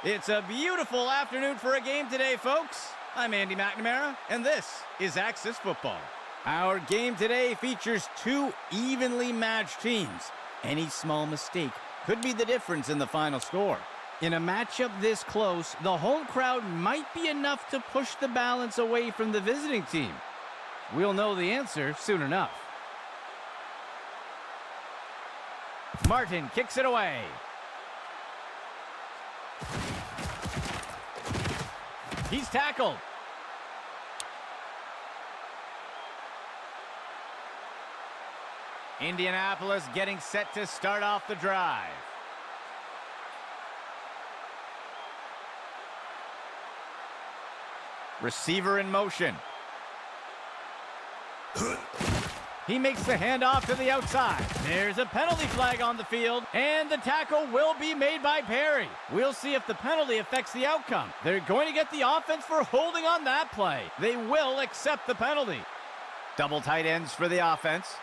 It's a beautiful afternoon for a game today, folks. I'm Andy McNamara, and this is Axis Football. Our game today features two evenly matched teams. Any small mistake could be the difference in the final score. In a matchup this close, the home crowd might be enough to push the balance away from the visiting team. We'll know the answer soon enough. Martin kicks it away. He's tackled. Indianapolis getting set to start off the drive. Receiver in motion. He makes the handoff to the outside. There's a penalty flag on the field, and the tackle will be made by Perry. We'll see if the penalty affects the outcome. They're going to get the offense for holding on that play. They will accept the penalty. Double tight ends for the offense.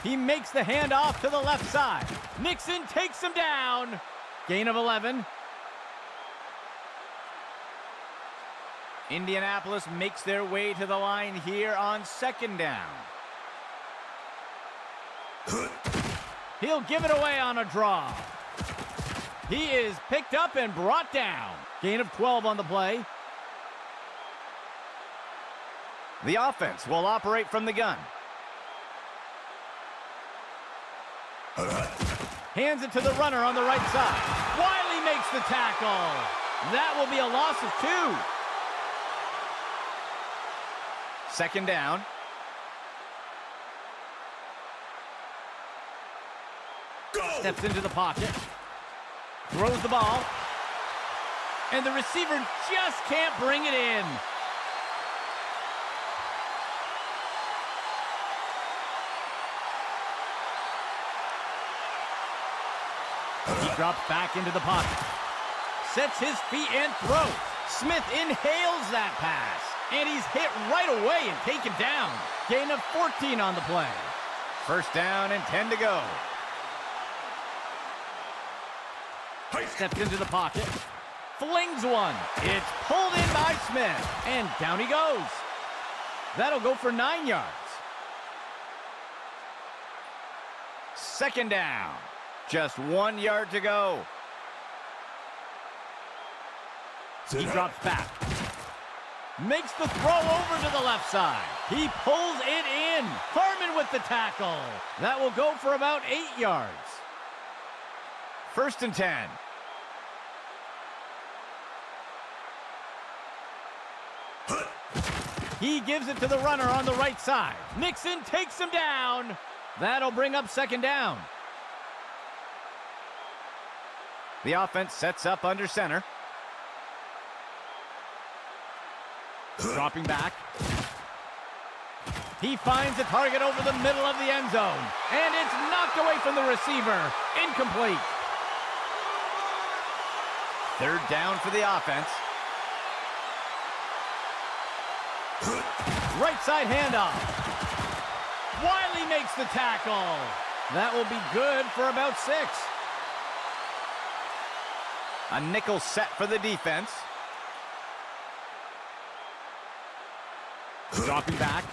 He makes the handoff to the left side. Nixon takes him down. Gain of 11. Indianapolis makes their way to the line here on second down. He'll give it away on a draw. He is picked up and brought down. Gain of 12 on the play. The offense will operate from the gun. Hands it to the runner on the right side. Wiley makes the tackle. That will be a loss of 2. Second down. Go! Steps into the pocket. Throws the ball. And the receiver just can't bring it in. He drops back into the pocket. Sets his feet and throws. Smith inhales that pass. And he's hit right away and taken down. Gain of 14 on the play. First down and 10 to go. Steps into the pocket. Flings one. It's pulled in by Smith. And down he goes. That'll go for 9 yards. Second down. Just 1 yard to go. He drops back. Makes the throw over to the left side. He pulls it in. Harmon with the tackle. That will go for about 8 yards. First and 10. He gives it to the runner on the right side. Nixon takes him down. That'll bring up second down. The offense sets up under center. Dropping back. He finds a target over the middle of the end zone. And it's knocked away from the receiver. Incomplete. Third down for the offense. Right side handoff. Wiley makes the tackle. That will be good for about 6. A nickel set for the defense. Dropping back.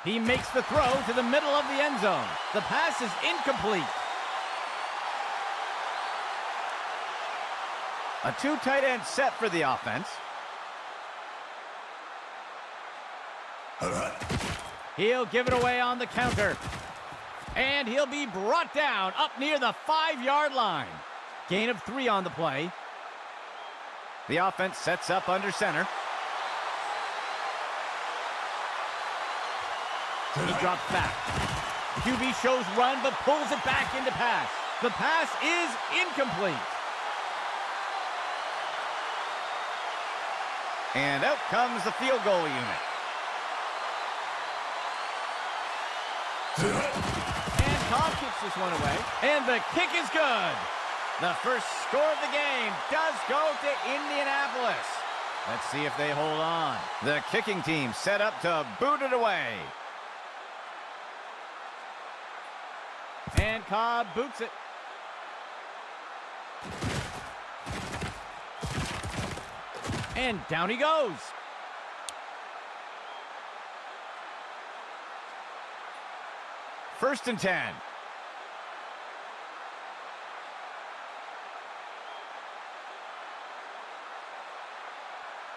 He makes the throw to the middle of the end zone. The pass is incomplete. A 2 tight end set for the offense. He'll give it away on the counter. And he'll be brought down up near the 5-yard line. Gain of 3 on the play. The offense sets up under center. He drops back. QB shows run, but pulls it back into pass. The pass is incomplete. And out comes the field goal unit. And Cobb kicks this one away. And the kick is good. The first score of the game does go to Indianapolis. Let's see if they hold on. The kicking team set up to boot it away. and Cobb boots it. And down he goes. First and 10.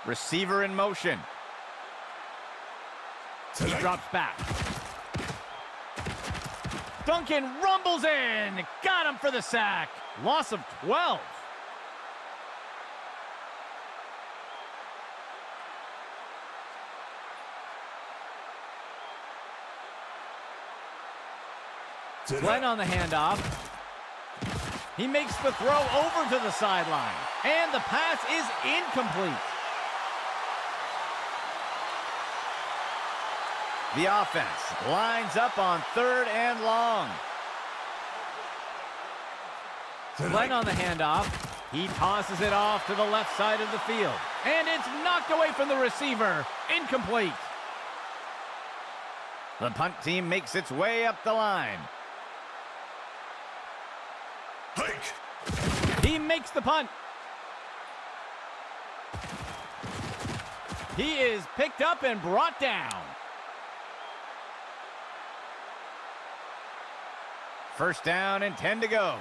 Receiver in motion. He drops back. Duncan rumbles in. Got him for the sack. Loss of 12. Glenn on the handoff. He makes the throw over to the sideline. And the pass is incomplete. The offense lines up on 3rd and long. Glenn on the handoff. He tosses it off to the left side of the field. And it's knocked away from the receiver. Incomplete. The punt team makes its way up the line. He makes the punt. He is picked up and brought down. First down and 10 to go.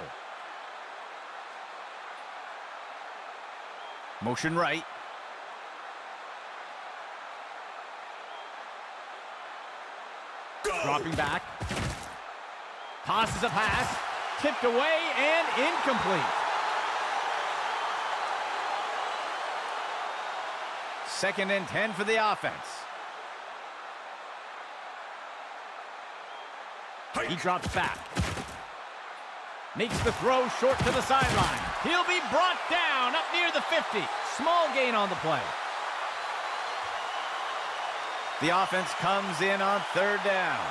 Motion right. Dropping back. Tosses a pass. Tipped away and incomplete. Second and 10 for the offense. He drops back. Makes the throw short to the sideline. He'll be brought down up near the 50. Small gain on the play. The offense comes in on 3rd down.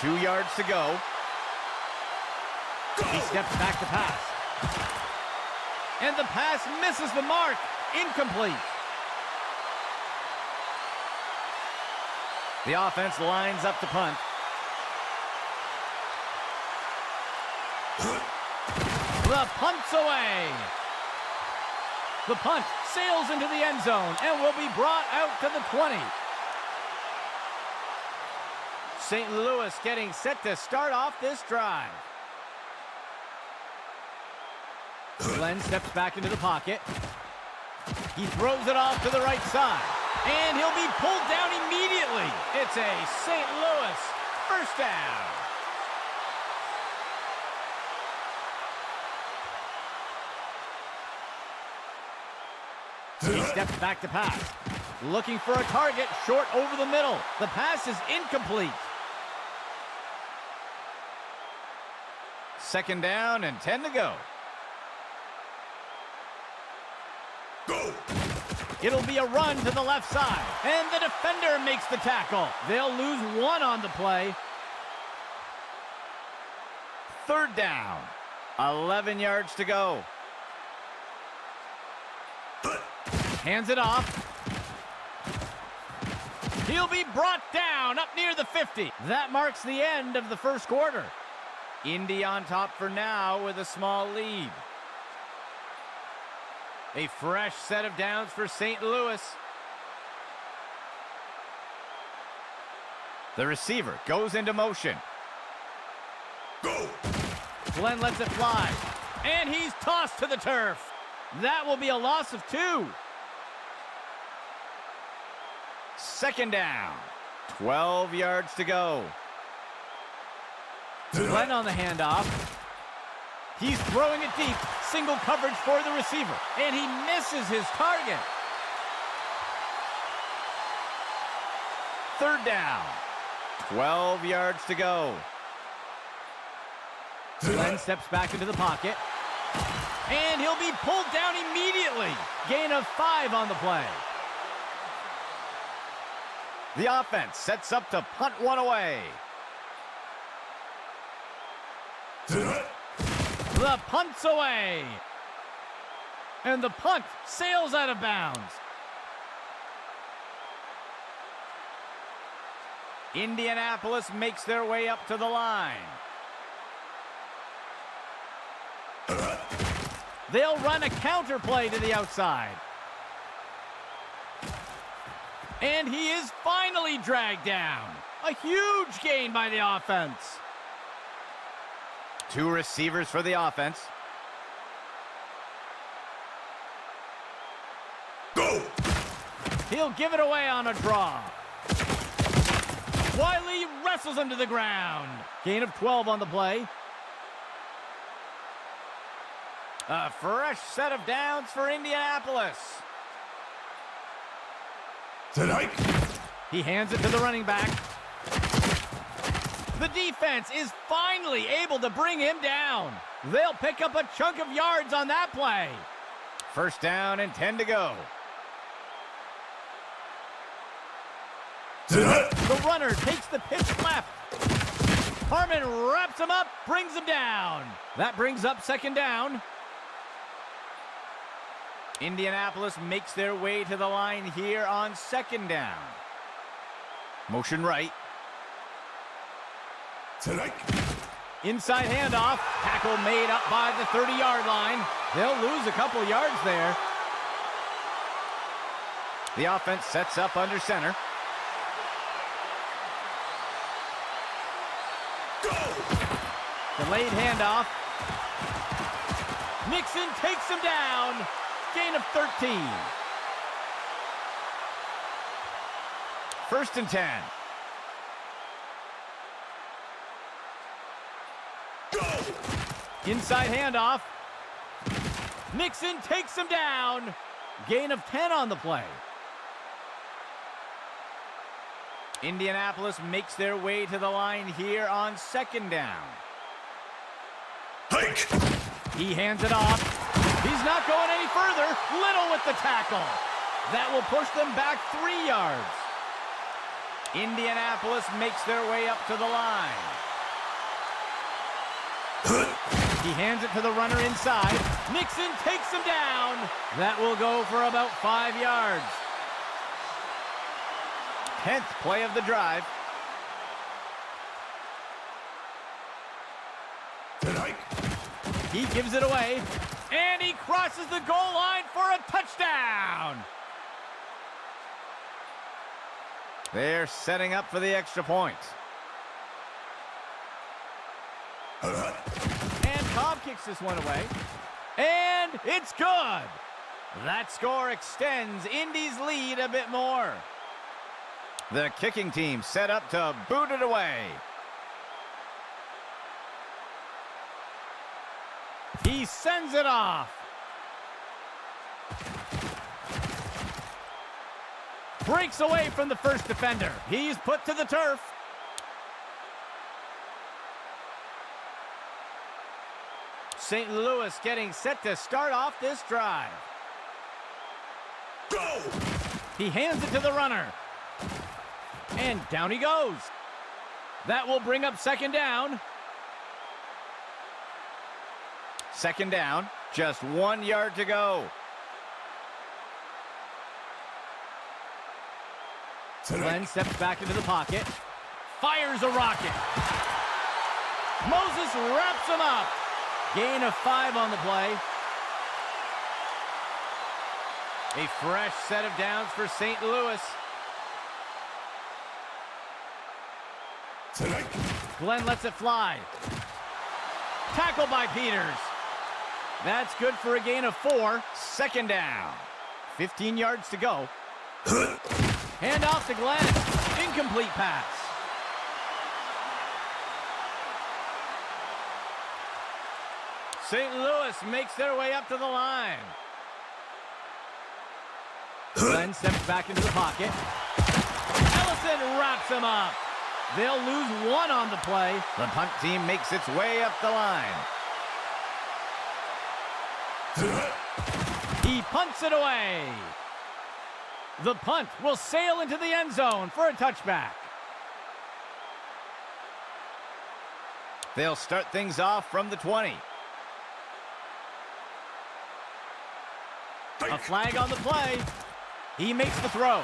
2 yards to go. He steps back to pass. And the pass misses the mark. Incomplete. The offense lines up to punt. The punt's away. The punt sails into the end zone and will be brought out to the 20. St. Louis getting set to start off this drive. Glenn steps back into the pocket. He throws it off to the right side. And he'll be pulled down immediately. It's a St. Louis first down. He steps back to pass. Looking for a target short over the middle. The pass is incomplete. Second down and 10 to go. It'll be a run to the left side. And the defender makes the tackle. They'll lose 1 on the play. Third down. 11 yards to go. Hands it off. He'll be brought down up near the 50. That marks the end of the first quarter. Indy on top for now with a small lead. A fresh set of downs for St. Louis. The receiver goes into motion. Glenn lets it fly. And he's tossed to the turf. That will be a loss of 2. Second down. 12 yards to go. Glenn on the handoff. He's throwing it deep. Single coverage for the receiver. And he misses his target. Third down. 12 yards to go. Glenn steps back into the pocket. And he'll be pulled down immediately. Gain of 5 on the play. The offense sets up to punt one away. The punt's away. And the punt sails out of bounds. Indianapolis makes their way up to the line. They'll run a counter play to the outside. And he is finally dragged down. A huge gain by the offense. 2 receivers for the offense. Go! He'll give it away on a draw. Wiley wrestles him to the ground. Gain of 12 on the play. A fresh set of downs for Indianapolis. Tonight. He hands it to the running back. The defense is finally able to bring him down. They'll pick up a chunk of yards on that play. First down and 10 to go. Tonight. The runner takes the pitch left. Harmon wraps him up, brings him down. That brings up second down. Indianapolis makes their way to the line here on second down. Motion right. Tonight. Inside handoff. Tackle made up by the 30-yard line. They'll lose a couple yards there. The offense sets up under center. Go! Delayed handoff. Mixon takes him down. Gain of 13. First and 10. Go! Inside handoff. Mixon takes him down. Gain of 10 on the play. Indianapolis makes their way to the line here on second down. Hike! He hands it off. He's not going any further. Little with the tackle. That will push them back 3 yards. Indianapolis makes their way up to the line. He hands it to the runner inside. Mixon takes him down. That will go for about 5 yards. 10th play of the drive. Tonight. He gives it away, and he crosses the goal line for a touchdown. They're setting up for the extra point. And Cobb kicks this one away. And it's good. That score extends Indy's lead a bit more. The kicking team set up to boot it away. He sends it off. Breaks away from the first defender. He's put to the turf. St. Louis getting set to start off this drive. Go! He hands it to the runner. And down he goes. That will bring up second down. Second down, just 1 yard to go. Glenn steps back into the pocket. Fires a rocket. Moses wraps him up. Gain of 5 on the play. A fresh set of downs for St. Louis. Tonight. Glenn lets it fly. Tackle by Peters. That's good for a gain of 4. Second down. 15 yards to go. Hand off to Glenn. Incomplete pass. St. Louis makes their way up to the line. Glenn steps back into the pocket. Ellison wraps him up. They'll lose 1 on the play. The punt team makes its way up the line. He punts it away. The punt will sail into the end zone for a touchback. They'll start things off from the 20. A flag on the play. He makes the throw.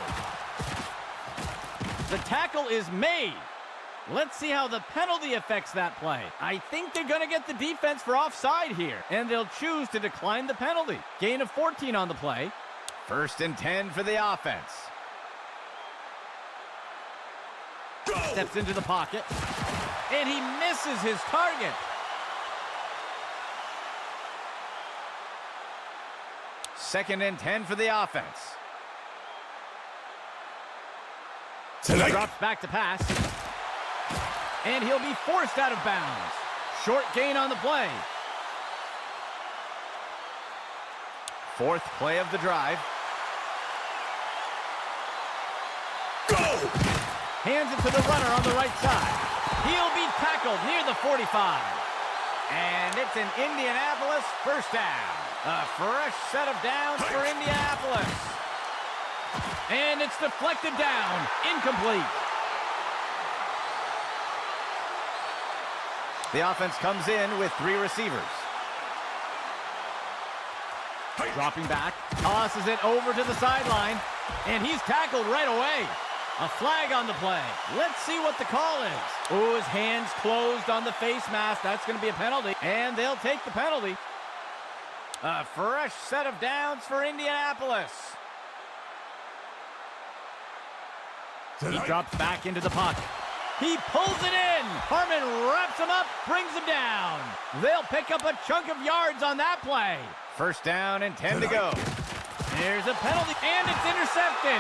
The tackle is made. Let's see how the penalty affects that play. I think they're going to get the defense for offside here, and they'll choose to decline the penalty. Gain of 14 on the play. 1st and 10 for the offense. Go! Steps into the pocket, and he misses his target. Second and 10 for the offense. Tonight. Drops back to pass. And he'll be forced out of bounds. Short gain on the play. 4th play of the drive. Go! Hands it to the runner on the right side. He'll be tackled near the 45. And it's an Indianapolis first down. A fresh set of downs for Indianapolis. And it's deflected down. Incomplete. The offense comes in with 3 receivers. Dropping back, tosses it over to the sideline, and he's tackled right away. A flag on the play. Let's see what the call is. Oh, his hands closed on the face mask. That's going to be a penalty, and they'll take the penalty. A fresh set of downs for Indianapolis. Tonight. He drops back into the pocket. He pulls it in. Harmon wraps him up, brings him down. They'll pick up a chunk of yards on that play. 1st down and 10 to go. There's a penalty, and it's intercepted.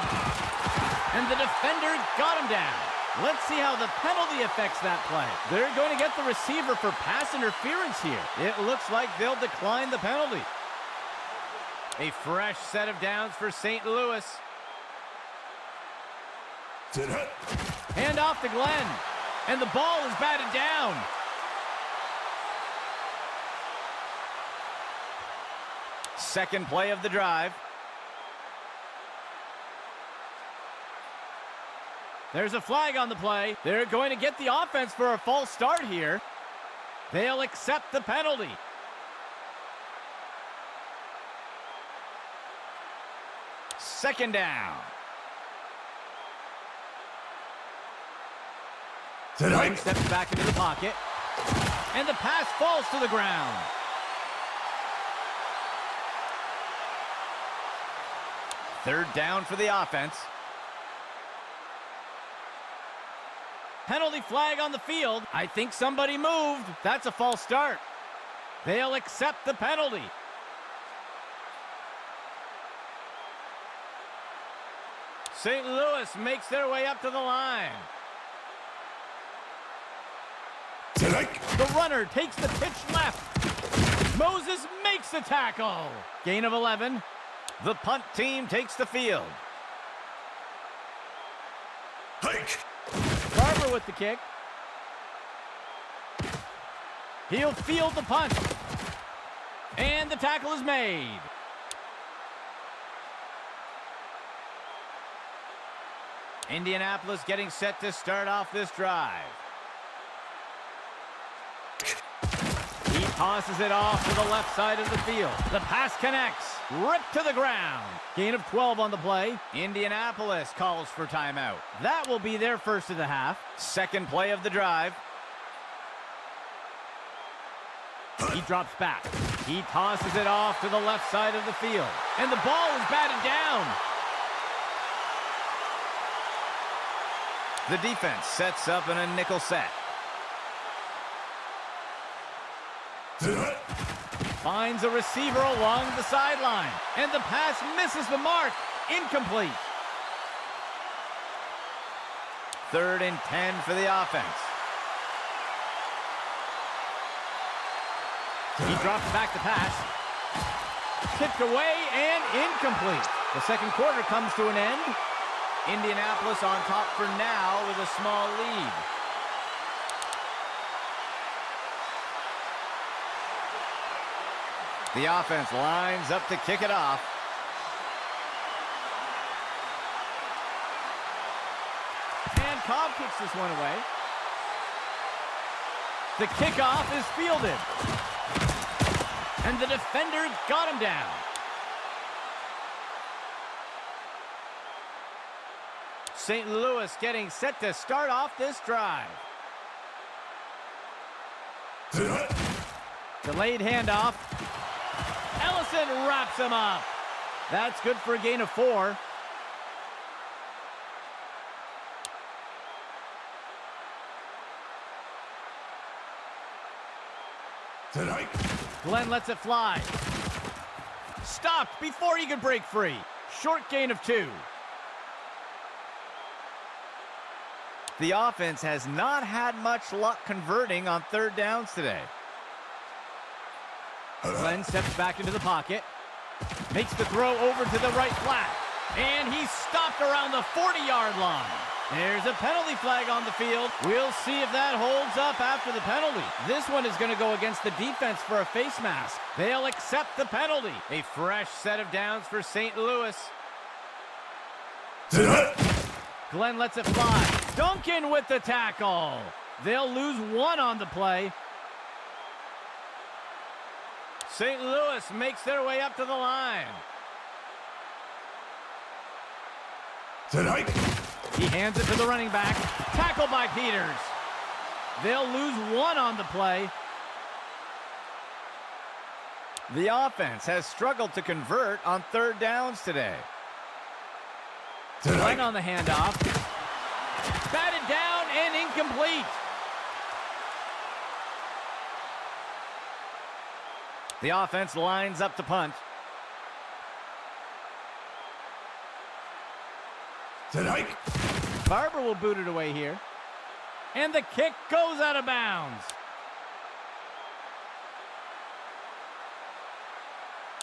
And the defender got him down. Let's see how the penalty affects that play. They're going to get the receiver for pass interference here. It looks like they'll decline the penalty. A fresh set of downs for St. Louis. Tonight. Hand off to Glenn. And the ball is batted down. Second play of the drive. There's a flag on the play. They're going to get the offense for a false start here. They'll accept the penalty. Second down. Tonight. Steps back into the pocket. And the pass falls to the ground. Third down for the offense. Penalty flag on the field. I think somebody moved. That's a false start. They'll accept the penalty. St. Louis makes their way up to the line. Tonight. The runner takes the pitch left. Moses makes the tackle. Gain of 11. The punt team takes the field. Hike. Barber with the kick. He'll field the punt. And the tackle is made. Indianapolis getting set to start off this drive. He tosses it off to the left side of the field. The pass connects. Ripped to the ground. Gain of 12 on the play. Indianapolis calls for timeout. That will be their first of the half. Second play of the drive. He drops back. He tosses it off to the left side of the field. And the ball is batted down. The defense sets up in a nickel set. Tonight. Finds a receiver along the sideline. And the pass misses the mark. Incomplete. 3rd and 10 for the offense. He drops back to pass. Tipped away and incomplete. The second quarter comes to an end. Indianapolis on top for now with a small lead. The offense lines up to kick it off. And Cobb kicks this one away. The kickoff is fielded. And the defender got him down. St. Louis getting set to start off this drive. Tonight. Delayed handoff. Ellison wraps him up. That's good for a gain of 4. Tonight. Glenn lets it fly. Stopped before he could break free. Short gain of 2. The offense has not had much luck converting on third downs today. Glenn steps back into the pocket. Makes the throw over to the right flat. And he's stopped around the 40-yard line. There's a penalty flag on the field. We'll see if that holds up after the penalty. This one is going to go against the defense for a face mask. They'll accept the penalty. A fresh set of downs for St. Louis. Tonight. Glenn lets it fly. Duncan with the tackle. They'll lose 1 on the play. St. Louis makes their way up to the line. Tonight. He hands it to the running back. Tackled by Peters. They'll lose 1 on the play. The offense has struggled to convert on third downs today. Glenn on the handoff. Batted down and incomplete. The offense lines up to punt. Tonight. Barber will boot it away here. And the kick goes out of bounds.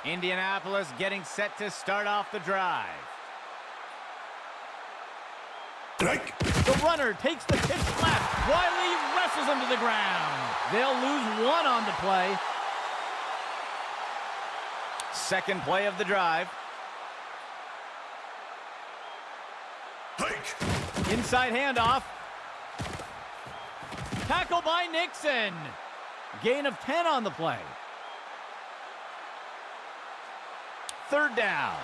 Indianapolis getting set to start off the drive. Tonight. The runner takes the pitch left. Wiley wrestles him to the ground. They'll lose 1 on the play. Second play of the drive. Hike. Inside handoff. Tackle by Nixon. Gain of 10 on the play. Third down.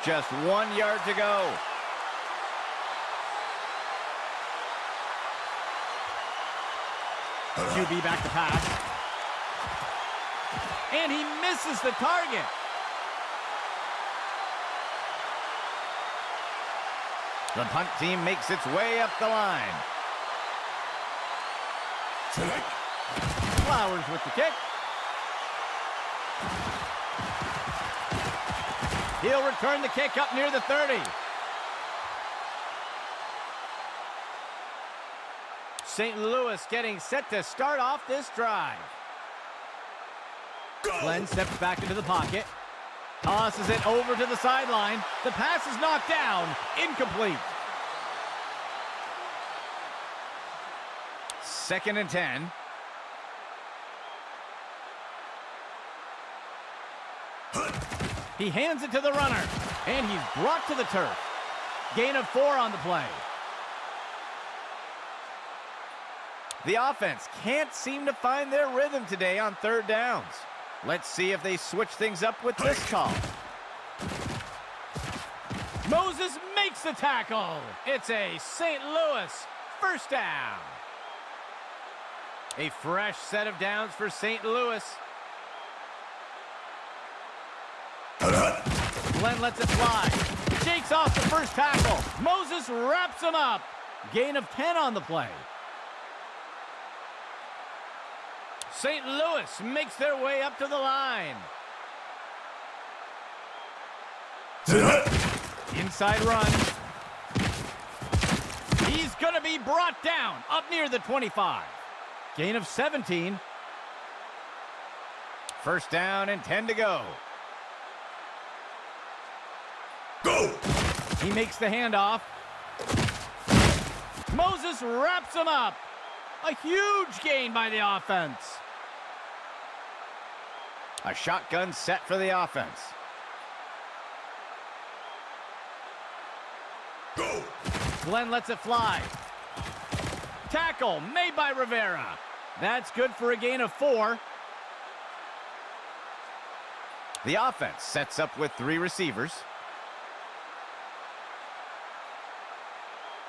Just 1 yard to go. QB back to pass. And he misses the target. The punt team makes its way up the line. Tonight. Flowers with the kick. He'll return the kick up near the 30. St. Louis getting set to start off this drive. Glenn steps back into the pocket. Tosses it over to the sideline. The pass is knocked down. Incomplete. 2nd and 10. He hands it to the runner. And he's brought to the turf. Gain of 4 on the play. The offense can't seem to find their rhythm today on third downs. Let's see if they switch things up with this call. Moses makes the tackle. It's a St. Louis first down. A fresh set of downs for St. Louis. Glenn lets it fly. Shakes off the first tackle. Moses wraps him up. Gain of 10 on the play. St. Louis makes their way up to the line. Inside run. He's going to be brought down up near the 25. Gain of 17. First down and 10 to go. Go! He makes the handoff. Moses wraps him up. A huge gain by the offense. A shotgun set for the offense. Go! Glenn lets it fly. Tackle made by Rivera. That's good for a gain of 4. The offense sets up with 3 receivers.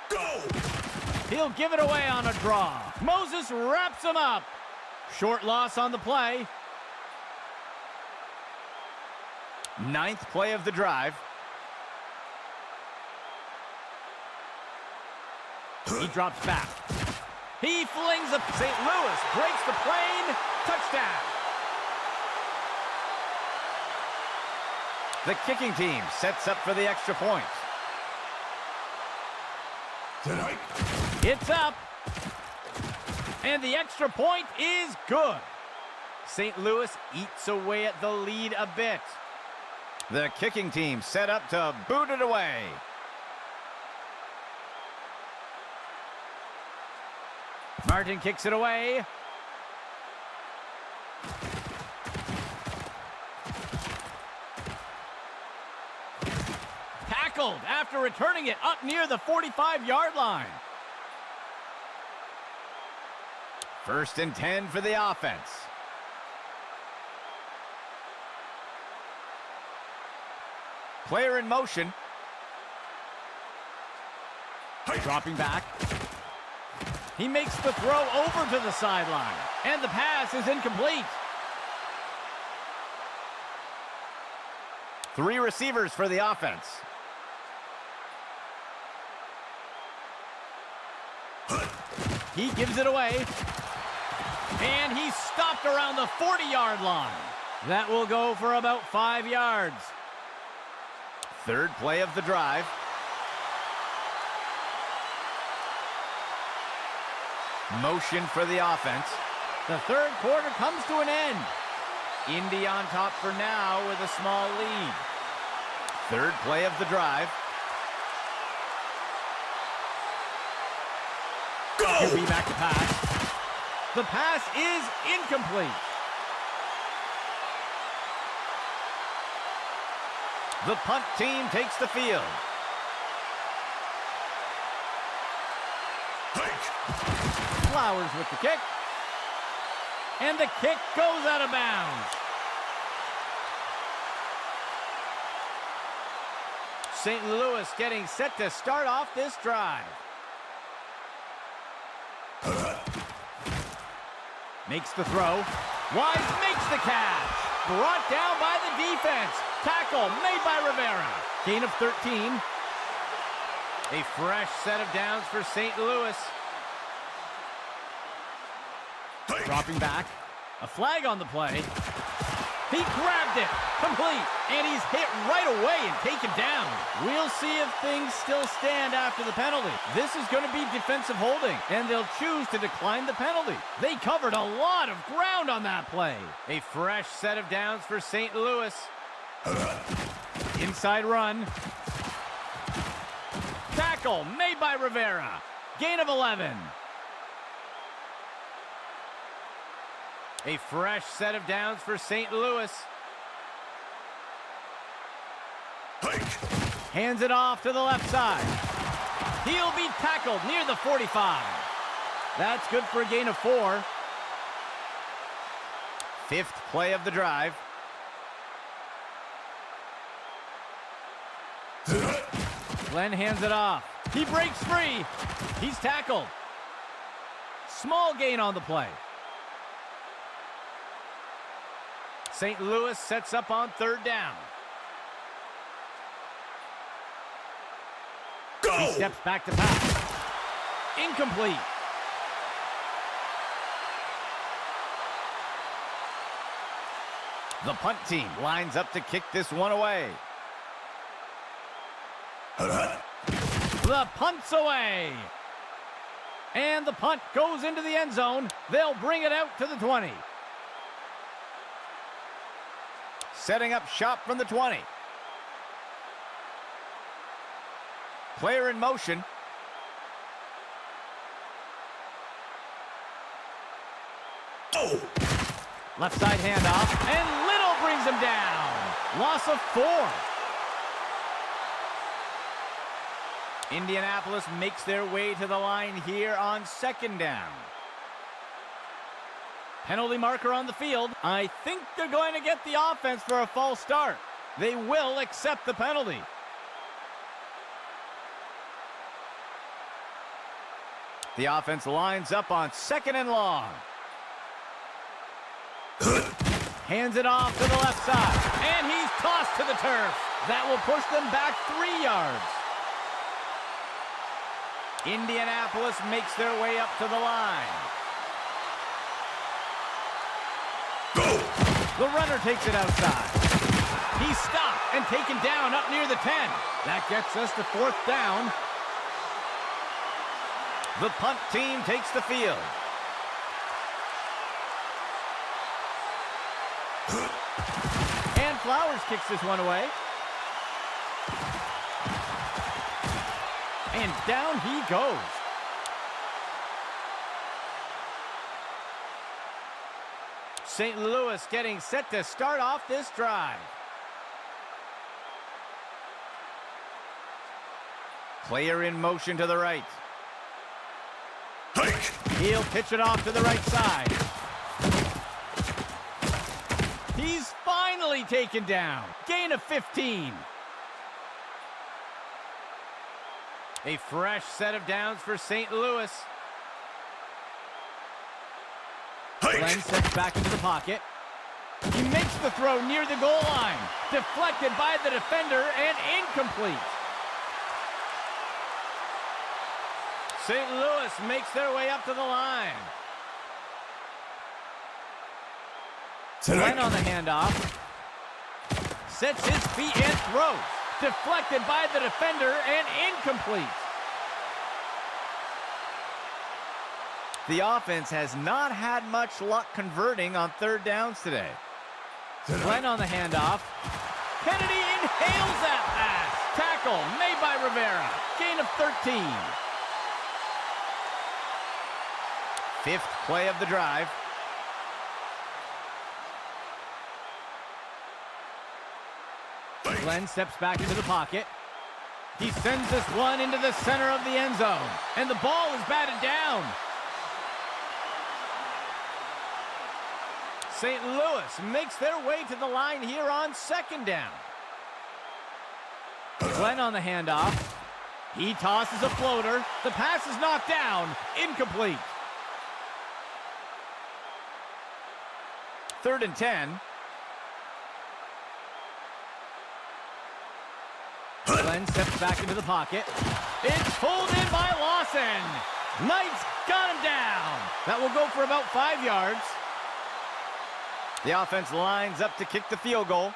Go! He'll give it away on a draw. Moses wraps him up. Short loss on the play. 9th play of the drive. He drops back. He flings up. St. Louis breaks the plane. Touchdown. The kicking team sets up for the extra point. Tonight. It's up. And the extra point is good. St. Louis eats away at the lead a bit. The kicking team set up to boot it away. Martin kicks it away. Tackled after returning it up near the 45-yard line. 1st and 10 for the offense. Player in motion. Dropping back. He makes the throw over to the sideline. And the pass is incomplete. 3 receivers for the offense. He gives it away. And he's stopped around the 40-yard line. That will go for about 5 yards. 3rd play of the drive. Motion for the offense. The 3rd quarter comes to an end. Indy on top for now with a small lead. 3rd play of the drive. QB back to pass. The pass is incomplete. The punt team takes the field. Flowers with the kick. And the kick goes out of bounds. St. Louis getting set to start off this drive. Makes the throw. Wise makes the catch. Brought down by the defense. Tackle made by Rivera. Gain of 13. A fresh set of downs for St. Louis. Dropping back. A flag on the play. He grabbed it. Complete. And he's hit right away and taken down. We'll see if things still stand after the penalty. This is going to be defensive holding, and they'll choose to decline the penalty. They covered a lot of ground on that play. A fresh set of downs for St. Louis. Inside run. Tackle made by Rivera. Gain of 11. A fresh set of downs for St. Louis. Hands it off to the left side. He'll be tackled near the 45. That's good for a gain of 4. 5th play of the drive. Glenn hands it off. He breaks free. He's tackled. Small gain on the play. St. Louis sets up on 3rd down. He steps back to pass. Incomplete. The punt team lines up to kick this one away. The punt's away. And the punt goes into the end zone. They'll bring it out to the 20. Setting up shop from the 20. Player in motion. Left side handoff, and Little brings him down. Loss of 4. Indianapolis makes their way to the line here on 2nd down. Penalty marker on the field. I think they're going to get the offense for a false start. They will accept the penalty. The offense lines up on 2nd and long. Hands it off to the left side. And he's tossed to the turf. That will push them back 3 yards. Indianapolis makes their way up to the line. Go! The runner takes it outside. He's stopped and taken down up near the 10. That gets us to 4th down. The punt team takes the field. And Flowers kicks this one away. And down he goes. St. Louis getting set to start off this drive. Player in motion to the right. Hike! He'll pitch it off to the right side. He's finally taken down. Gain of 15. A fresh set of downs for St. Louis. Glenn steps back into the pocket. He makes the throw near the goal line. Deflected by the defender and incomplete. St. Louis makes their way up to the line. Glenn on the handoff. Sets his feet and throws. Deflected by the defender and incomplete. The offense has not had much luck converting on 3rd downs today. Glenn on the handoff. Kennedy inhales that pass. Tackle made by Rivera. Gain of 13. 5th play of the drive. Glenn steps back into the pocket. He sends this one into the center of the end zone. And the ball is batted down. St. Louis makes their way to the line here on 2nd down. Glenn on the handoff. He tosses a floater. The pass is knocked down. Incomplete. 3rd and 10. Glenn steps back into the pocket. It's pulled in by Lawson. Knight's got him down. That will go for about 5 yards. The offense lines up to kick the field goal.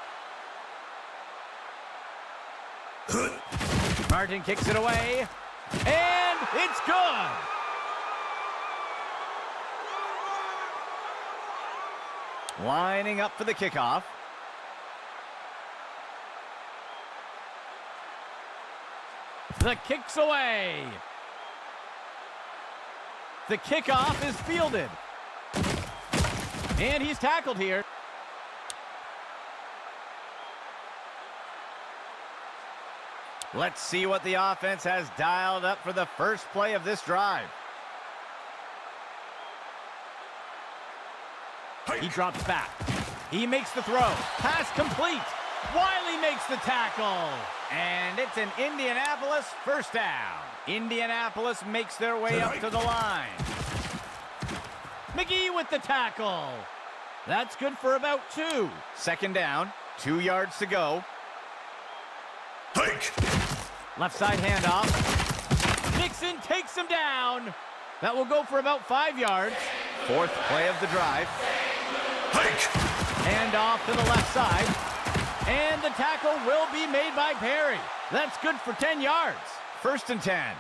Martin kicks it away. And it's good. Lining up for the kickoff. The kick's away. The kickoff is fielded. And he's tackled here. Let's see what the offense has dialed up for the first play of this drive. He drops back. He makes the throw. Pass complete. Wiley makes the tackle. And it's an Indianapolis 1st down. Indianapolis makes their way up to the line. McGee with the tackle. That's good for about 2. 2nd down. 2 yards to go. Hike! Left side handoff. Nixon takes him down. That will go for about 5 yards. 4th play of the drive. Hike! Handoff to the left side. And the tackle will be made by Perry. That's good for 10 yards. 1st and 10.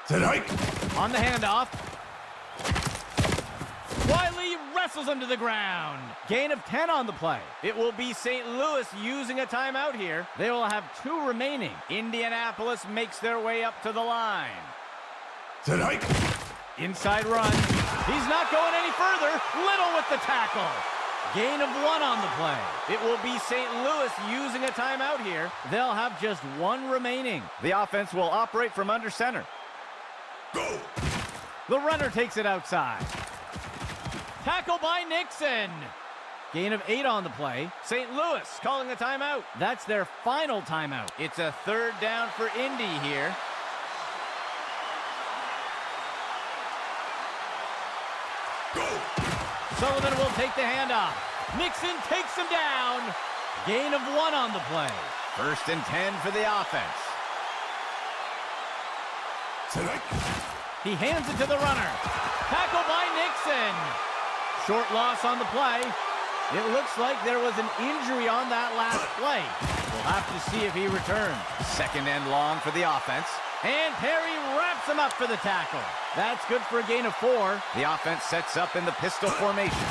Hike! On the handoff. Wiley wrestles him to the ground. Gain of 10 on the play. It will be St. Louis using a timeout here. They will have 2 remaining. Indianapolis makes their way up to the line. Hike! Inside run. He's not going any further. Little with the tackle. Gain of 1 on the play. It will be St. Louis using a timeout here. They'll have just 1 remaining. The offense will operate from under center. Go! The runner takes it outside. Tackle by Nixon. Gain of 8 on the play. St. Louis calling a timeout. That's their final timeout. It's a 3rd down for Indy here. Go! Sullivan will take the handoff. Mixon takes him down. Gain of 1 on the play. 1st and 10 for the offense. Strike. He hands it to the runner. Tackle by Nixon. Short loss on the play. It looks like there was an injury on that last play. We'll have to see if he returns. 2nd and long for the offense. And Perry wraps him up for the tackle. That's good for a gain of 4. The offense sets up in the pistol formation.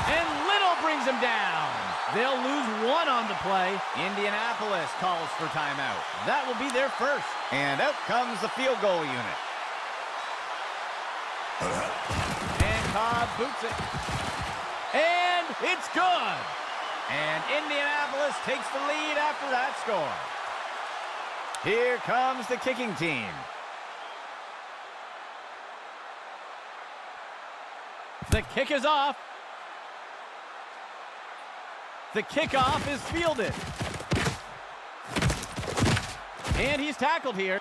And Little brings him down. They'll lose 1 on the play. Indianapolis calls for timeout. That will be their first. And out comes the field goal unit. And Cobb boots it. And it's good. And Indianapolis takes the lead after that score. Here comes the kicking team. The kick is off. The kickoff is fielded. And he's tackled here.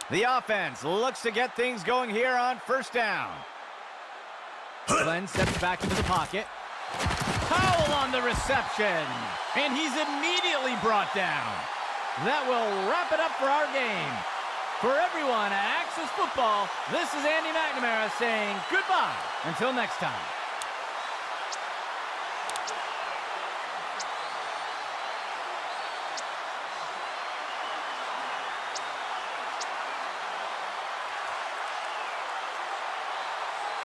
The offense looks to get things going here on 1st down. Glenn steps back into the pocket. Powell on the reception. And he's immediately brought down. That will wrap it up for our game. For everyone at Axis Football, this is Andy McNamara saying goodbye until next time.